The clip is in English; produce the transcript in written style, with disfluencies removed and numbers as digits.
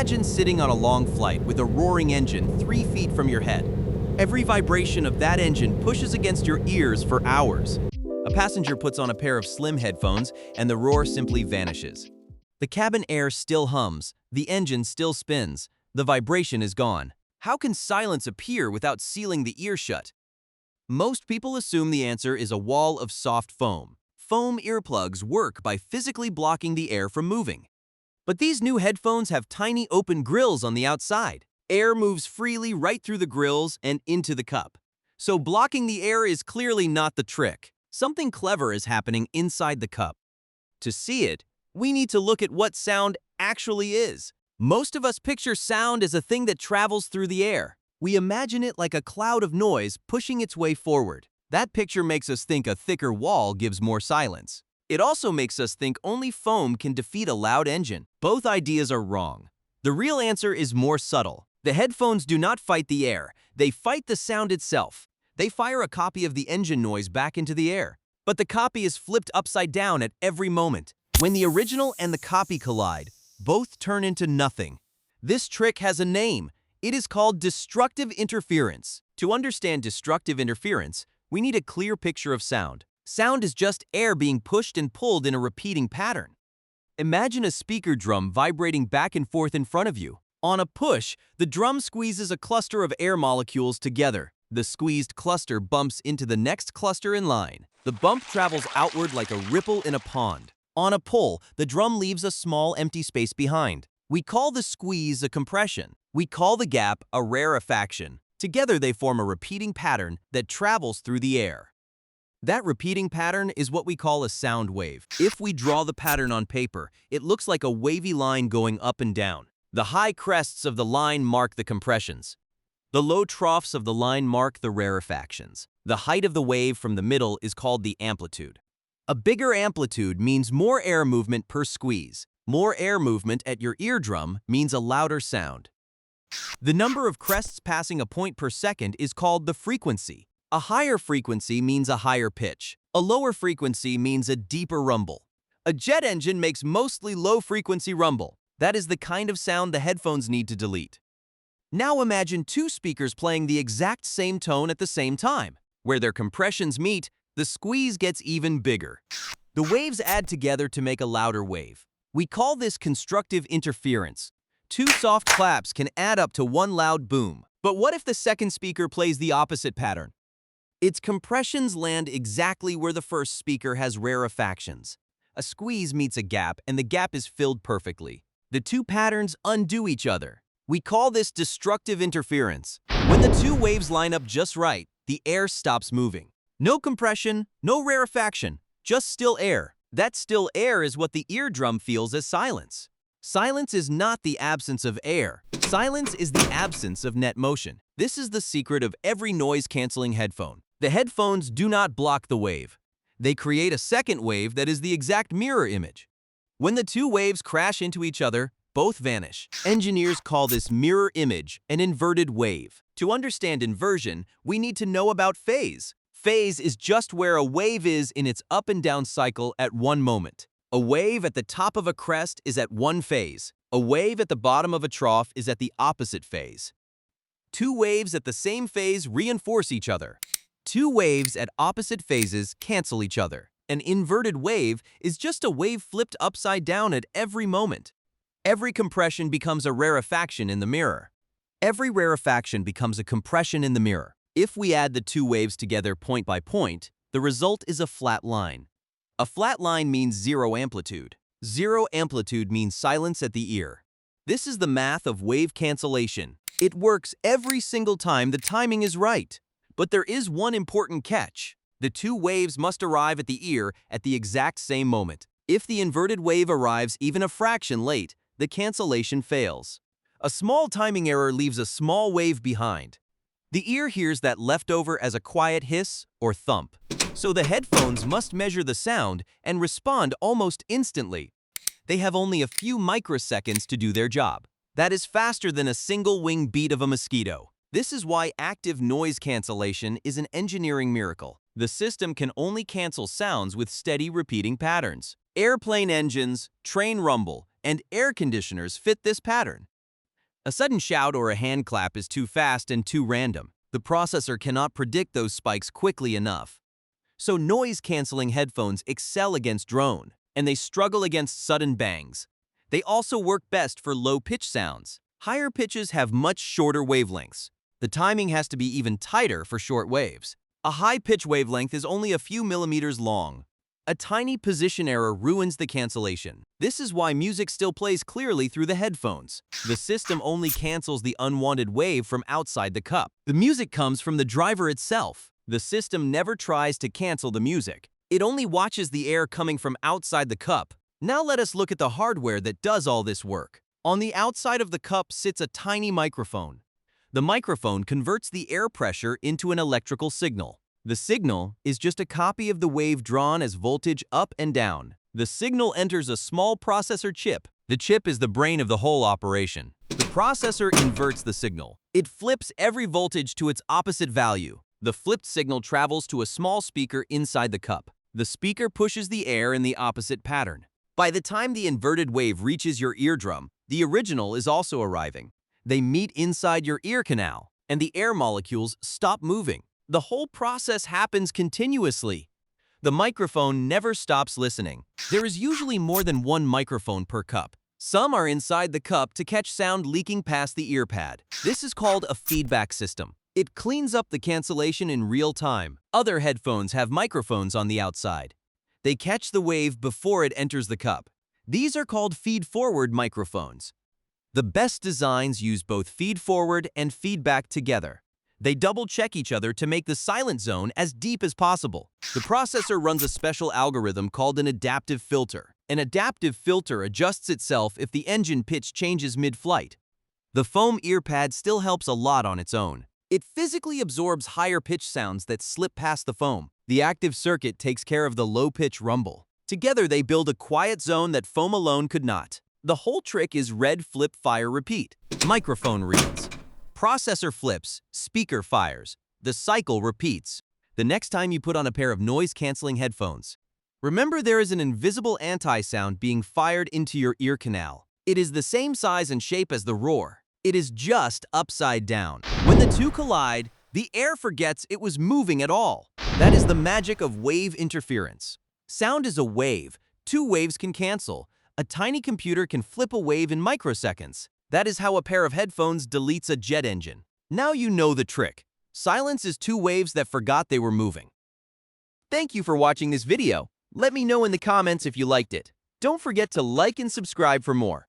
Imagine sitting on a long flight with a roaring engine 3 feet from your head. Every vibration of that engine pushes against your ears for hours. A passenger puts on a pair of slim headphones and the roar simply vanishes. The cabin air still hums, the engine still spins, the vibration is gone. How can silence appear without sealing the ear shut? Most people assume the answer is a wall of soft foam. Foam earplugs work by physically blocking the air from moving. But these new headphones have tiny open grills on the outside. Air moves freely right through the grills and into the cup. So blocking the air is clearly not the trick. Something clever is happening inside the cup. To see it, we need to look at what sound actually is. Most of us picture sound as a thing that travels through the air. We imagine it like a cloud of noise pushing its way forward. That picture makes us think a thicker wall gives more silence. It also makes us think only foam can defeat a loud engine. Both ideas are wrong. The real answer is more subtle. The headphones do not fight the air. They fight the sound itself. They fire a copy of the engine noise back into the air. But the copy is flipped upside down at every moment. When the original and the copy collide, both turn into nothing. This trick has a name. It is called destructive interference. To understand destructive interference, we need a clear picture of sound. Sound is just air being pushed and pulled in a repeating pattern. Imagine a speaker drum vibrating back and forth in front of you. On a push, the drum squeezes a cluster of air molecules together. The squeezed cluster bumps into the next cluster in line. The bump travels outward like a ripple in a pond. On a pull, the drum leaves a small empty space behind. We call the squeeze a compression. We call the gap a rarefaction. Together they form a repeating pattern that travels through the air. That repeating pattern is what we call a sound wave. If we draw the pattern on paper, it looks like a wavy line going up and down. The high crests of the line mark the compressions. The low troughs of the line mark the rarefactions. The height of the wave from the middle is called the amplitude. A bigger amplitude means more air movement per squeeze. More air movement at your eardrum means a louder sound. The number of crests passing a point per second is called the frequency. A higher frequency means a higher pitch. A lower frequency means a deeper rumble. A jet engine makes mostly low-frequency rumble. That is the kind of sound the headphones need to delete. Now imagine two speakers playing the exact same tone at the same time. Where their compressions meet, the squeeze gets even bigger. The waves add together to make a louder wave. We call this constructive interference. Two soft claps can add up to one loud boom. But what if the second speaker plays the opposite pattern? Its compressions land exactly where the first speaker has rarefactions. A squeeze meets a gap, and the gap is filled perfectly. The two patterns undo each other. We call this destructive interference. When the two waves line up just right, the air stops moving. No compression, no rarefaction, just still air. That still air is what the eardrum feels as silence. Silence is not the absence of air. Silence is the absence of net motion. This is the secret of every noise-canceling headphone. The headphones do not block the wave. They create a second wave that is the exact mirror image. When the two waves crash into each other, both vanish. Engineers call this mirror image an inverted wave. To understand inversion, we need to know about phase. Phase is just where a wave is in its up and down cycle at one moment. A wave at the top of a crest is at one phase. A wave at the bottom of a trough is at the opposite phase. Two waves at the same phase reinforce each other. Two waves at opposite phases cancel each other. An inverted wave is just a wave flipped upside down at every moment. Every compression becomes a rarefaction in the mirror. Every rarefaction becomes a compression in the mirror. If we add the two waves together point by point, the result is a flat line. A flat line means zero amplitude. Zero amplitude means silence at the ear. This is the math of wave cancellation. It works every single time the timing is right. But there is one important catch. The two waves must arrive at the ear at the exact same moment. If the inverted wave arrives even a fraction late, the cancellation fails. A small timing error leaves a small wave behind. The ear hears that leftover as a quiet hiss or thump. So the headphones must measure the sound and respond almost instantly. They have only a few microseconds to do their job. That is faster than a single wing beat of a mosquito. This is why active noise cancellation is an engineering miracle. The system can only cancel sounds with steady repeating patterns. Airplane engines, train rumble, and air conditioners fit this pattern. A sudden shout or a hand clap is too fast and too random. The processor cannot predict those spikes quickly enough. So noise-canceling headphones excel against drone, and they struggle against sudden bangs. They also work best for low-pitch sounds. Higher pitches have much shorter wavelengths. The timing has to be even tighter for short waves. A high-pitch wavelength is only a few millimeters long. A tiny position error ruins the cancellation. This is why music still plays clearly through the headphones. The system only cancels the unwanted wave from outside the cup. The music comes from the driver itself. The system never tries to cancel the music. It only watches the air coming from outside the cup. Now let us look at the hardware that does all this work. On the outside of the cup sits a tiny microphone. The microphone converts the air pressure into an electrical signal. The signal is just a copy of the wave drawn as voltage up and down. The signal enters a small processor chip. The chip is the brain of the whole operation. The processor inverts the signal. It flips every voltage to its opposite value. The flipped signal travels to a small speaker inside the cup. The speaker pushes the air in the opposite pattern. By the time the inverted wave reaches your eardrum, the original is also arriving. They meet inside your ear canal, and the air molecules stop moving. The whole process happens continuously. The microphone never stops listening. There is usually more than one microphone per cup. Some are inside the cup to catch sound leaking past the ear pad. This is called a feedback system. It cleans up the cancellation in real time. Other headphones have microphones on the outside. They catch the wave before it enters the cup. These are called feed-forward microphones. The best designs use both feed-forward and feedback together. They double-check each other to make the silent zone as deep as possible. The processor runs a special algorithm called an adaptive filter. An adaptive filter adjusts itself if the engine pitch changes mid-flight. The foam ear pad still helps a lot on its own. It physically absorbs higher pitch sounds that slip past the foam. The active circuit takes care of the low-pitch rumble. Together they build a quiet zone that foam alone could not. The whole trick is red, flip, fire, repeat. Microphone reads. Processor flips, speaker fires. The cycle repeats. The next time you put on a pair of noise-canceling headphones, remember there is an invisible anti-sound being fired into your ear canal. It is the same size and shape as the roar. It is just upside down. When the two collide, the air forgets it was moving at all. That is the magic of wave interference. Sound is a wave. Two waves can cancel. A tiny computer can flip a wave in microseconds. That is how a pair of headphones deletes a jet engine. Now you know the trick. Silence is two waves that forgot they were moving. Thank you for watching this video. Let me know in the comments if you liked it. Don't forget to like and subscribe for more.